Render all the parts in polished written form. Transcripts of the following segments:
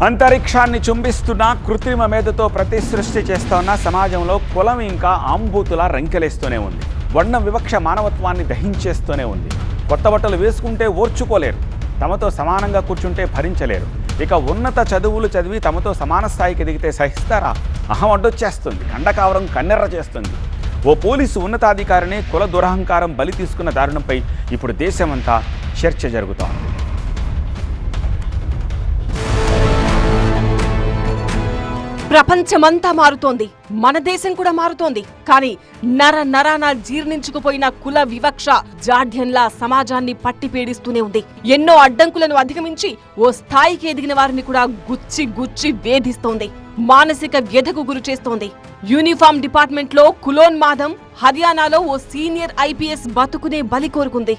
అంతరిక్షాన్ని చుంబిస్తున్న కృత్రిమ మేధతో ప్రతి సృష్టి చేస్తున్న సమాజంలో కులం ఇంకా ఆంబూతులా రంకెలేస్తూనే ఉంది. వర్ణ వివక్ష మానవత్వాన్ని దహించేస్తూనే ఉంది. కొత్త బట్టలు వేసుకుంటే ఓర్చుకోలేరు, తమతో సమానంగా కూర్చుంటే భరించలేరు. ఇక ఉన్నత చదువులు చదివి తమతో సమాన స్థాయికి దిగితే సహిస్తారా? అహం అడ్డొచ్చేస్తుంది, కండకావరం కన్నెర్ర చేస్తుంది. ఓ పోలీసు ఉన్నతాధికారిని కుల దురహంకారం బలి తీసుకున్న దారుణంపై ఇప్పుడు దేశమంతా చర్చ జరుగుతోంది. ప్రపంచమంతా మారుతోంది, మన దేశం కూడా మారుతోంది. కానీ నర నరాన జీర్ణించుకుపోయిన కుల వివక్ష జాఢ్యంలా సమాజాన్ని పట్టి పీడిస్తూనే ఉంది. ఎన్నో అడ్డంకులను అధిగమించి ఓ స్థాయికి ఎదిగిన వారిని కూడా గుచ్చి గుచ్చి వేధిస్తోంది, మానసిక వ్యధకు గురి చేస్తోంది. యూనిఫామ్ డిపార్ట్మెంట్ లో కులోన్మాదం, హర్యానాలో ఓ సీనియర్ ఐపీఎస్ బతుకునే బలి కోరుకుంది.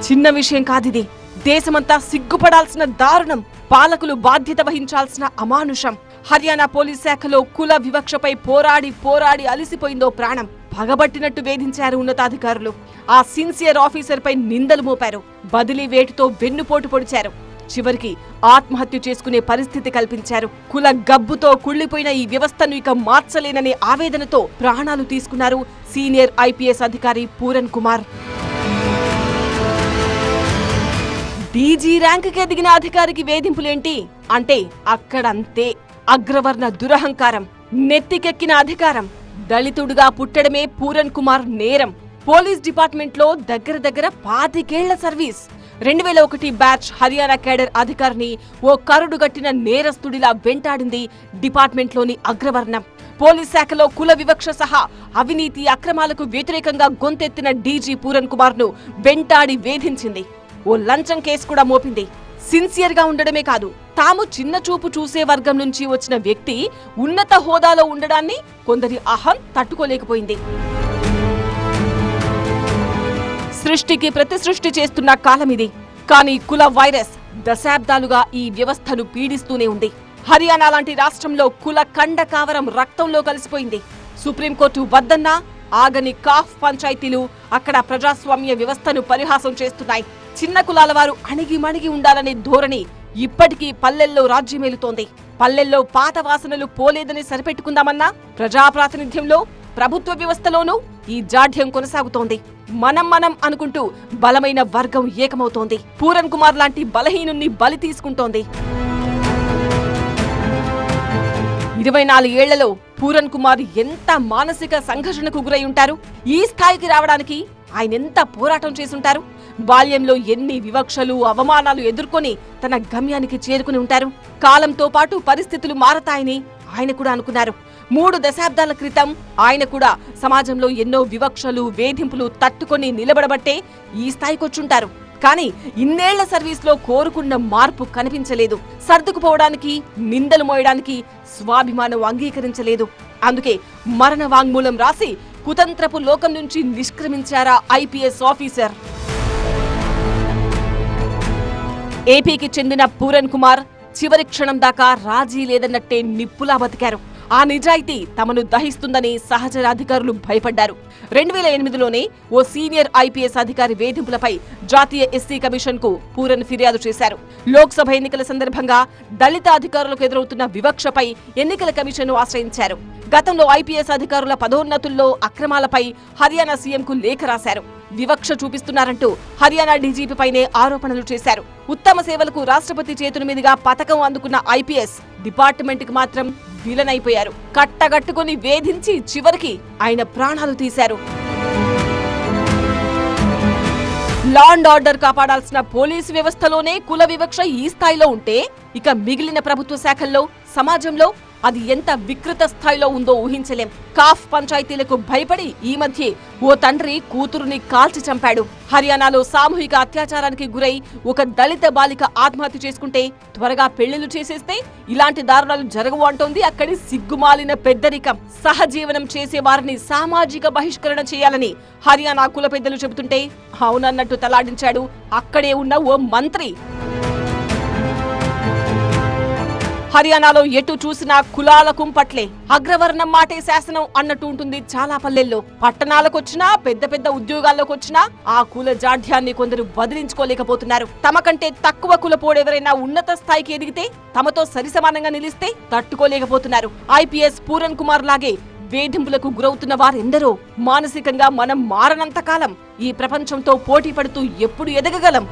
చిన్న విషయం కాదిది, దేశమంతా సిగ్గుపడాల్సిన దారుణం, పాలకులు బాధ్యత వహించాల్సిన అమానుషం. హర్యానా పోలీస్ శాఖలో కుల వివక్షపై పోరాడి అలిసిపోయిందో ప్రాణం. పగబట్టినట్టు వేధించారు ఉన్నతాధికారులు. ఆ సిన్సియర్ ఆఫీసర్ పై నిందలు మోపారు, బదిలీ వేటుతో వెన్నుపోటు పొడిచారు. చివరికి ఆత్మహత్య చేసుకునే పరిస్థితి కల్పించారు. కుల గబ్బుతో కుళ్లిపోయిన ఈ వ్యవస్థను ఇక మార్చలేననే ఆవేదనతో ప్రాణాలు తీసుకున్నారు సీనియర్ ఐపీఎస్ అధికారి పూరన్ కుమార్. డీజీ ర్యాంకుకి ఎదిగిన అధికారికి వేధింపులేంటి అంటే అక్కడంతే. అగ్రవర్ణ దురహంకారం, నెత్తికెక్కిన అధికారం. దళితుడుగా పుట్టడమే పూరన్ కుమార్ నేరం. పోలీస్ డిపార్ట్మెంట్ లో దగ్గర 25 ఏళ్ల సర్వీస్. 2001 బ్యాచ్ హర్యానా కేడర్ అధికారిని ఓ కరుడుగట్టిన నేరస్తుడిలా వెంటాడింది డిపార్ట్మెంట్లోని అగ్రవర్ణం. పోలీస్ శాఖలో కుల వివక్ష సహా అవినీతి అక్రమాలకు వ్యతిరేకంగా గొంతెత్తిన డీజీ పూరన్ కుమార్ ను వెంటాడి వేధించింది. ఓ లంచం కేసు కూడా మోపింది. సిన్సియర్ గా ఉండడమే కాదు, తాము చిన్న చూపు చూసే వర్గం నుంచి వచ్చిన వ్యక్తి ఉన్నత హోదాలో ఉండడాన్ని కొందరి అహం తట్టుకోలేకపోయింది. సృష్టికి ప్రతి సృష్టి చేస్తున్న కాలమిది. కానీ కుల వైరస్ దశాబ్దాలుగా ఈ వ్యవస్థను పీడిస్తూనే ఉంది. హర్యానా లాంటి రాష్ట్రంలో కుల కండకావరం రక్తంలో కలిసిపోయింది. సుప్రీంకోర్టు వద్దన్నా ఆగని కాఫ్ పంచాయతీలు అక్కడ ప్రజాస్వామ్య వ్యవస్థను పరిహాసం చేస్తున్నాయి. చిన్న కులాల వారు అణిగి ఉండాలనే ధోరణి ఇప్పటికీ పల్లెల్లో రాజ్యమేలుతోంది. పల్లెల్లో పాత వాసనలు పోలేదని సరిపెట్టుకుందామన్నా ప్రజాప్రాతినిధ్యంలో, ప్రభుత్వ వ్యవస్థలోనూ ఈ జాఢ్యం కొనసాగుతోంది. మనం అనుకుంటూ బలమైన వర్గం ఏకమవుతోంది. పూరన్ కుమార్ లాంటి బలహీనుణ్ణి బలి తీసుకుంటోంది. 24 ఏళ్లలో పూరన్ కుమార్ ఎంత మానసిక సంఘర్షణకు గురై ఉంటారు? ఈ స్థాయికి రావడానికి ఆయన ఎంత పోరాటం చేసుంటారు? బాల్యంలో ఎన్ని వివక్షలు, అవమానాలు ఎదుర్కొని తన గమ్యానికి చేరుకుని ఉంటారు. కాలంతో పాటు పరిస్థితులు మారతాయని ఆయన కూడా అనుకున్నారు. 3 దశాబ్దాల క్రితం ఆయన కూడా సమాజంలో ఎన్నో వివక్షలు, వేధింపులు తట్టుకొని నిలబడబట్టే ఈ స్థాయికొచ్చుంటారు. కానీ ఇన్నేళ్ల సర్వీస్లో కోరుకున్న మార్పు కనిపించలేదు. సర్దుకుపోవడానికి, నిందలు మోయడానికి స్వాభిమానం అంగీకరించలేదు. అందుకే మరణ వాంగ్మూలం రాసి కుతంత్రపు లోకం నుంచి నిష్క్రమించారా ఐపీఎస్ ఆఫీసర్. ఏపీకి చెందిన పూరన్ కుమార్ చివరి క్షణం దాకా రాజీ లేదన్నట్టే నిప్పులా బతికారు. ఆ నిజాయితీ తమను దహిస్తుందని సహచర అధికారులు భయపడ్డారు. 2008లోనే ఓ సీనియర్ ఐపీఎస్ అధికారి వేధింపులపై జాతీయ ఎస్సీ కమిషన్ కు పూరన్ ఫిర్యాదు చేశారు. లోక్సభ ఎన్నికల సందర్భంగా దళిత అధికారులకు ఎదురవుతున్న వివక్షపై ఎన్నికల కమిషన్ ఆశ్రయించారు. గతంలో ఐపీఎస్ అధికారుల పదోన్నతుల్లో అక్రమాలపై హర్యానా సీఎంకు లేఖ రాశారు. వివక్ష చూపిస్తున్నారంటూ హర్యానా డీజీపీపైనే ఆరోపణలు చేశారు. ఉత్తమ సేవలకు రాష్ట్రపతి చేతుల మీదుగా పథకం అందుకున్న ఐపీఎస్ డిపార్ట్మెంట్ కి మాత్రం విలన్ అయిపోయారు. కట్టగట్టుకుని వేధించి చివరికి ఆయన ప్రాణాలు తీశారు. లా అండ్ ఆర్డర్ కాపాడాల్సిన పోలీసు వ్యవస్థలోనే కుల వివక్ష ఈ స్థాయిలో ఉంటే ఇక మిగిలిన ప్రభుత్వ శాఖల్లో, సమాజంలో అది ఎంత వికృత స్థాయిలో ఉందో ఊహించలేం. కాఫ్ పంచాయతీలకు భయపడి ఈ మధ్య ఓ తండ్రి కూతురుని కాల్చి చంపాడు. హర్యానాలో సామూహిక అత్యాచారానికి గురై ఒక దళిత బాలిక ఆత్మహత్య చేసుకుంటే త్వరగా పెళ్లిళ్లు చేసేస్తే ఇలాంటి దారుణాలు జరగవు అంటోంది అక్కడి సిగ్గుమాలిన పెద్దరికం. సహజీవనం చేసే వారిని సామాజిక బహిష్కరణ చేయాలని హర్యానా కుల పెద్దలు చెబుతుంటే అవునన్నట్టు తలాడించాడు అక్కడే ఉన్న ఓ మంత్రి. హర్యానాలో ఎటు చూసినా కులాల కుంపట్లే. అగ్రవర్ణం మాటే శాసనం అన్నట్టు ఉంటుంది చాలా పల్లెల్లో. పట్టణాలకొచ్చినా పెద్ద పెద్ద ఉద్యోగాల్లోకొచ్చినా ఆ కుల జాఢ్యాన్ని కొందరు వదిలించుకోలేకపోతున్నారు. తమ కంటే తక్కువ కులపోడెవరైనా ఉన్నత స్థాయికి ఎదిగితే, తమతో సరిసమానంగా నిలిస్తే తట్టుకోలేకపోతున్నారు. ఐపీఎస్ పూరన్ కుమార్ లాగే వేధింపులకు గురవుతున్న వారెందరో. మానసికంగా మనం మారనంత కాలం ఈ ప్రపంచంతో పోటీ పడుతూ ఎప్పుడు ఎదగగలం?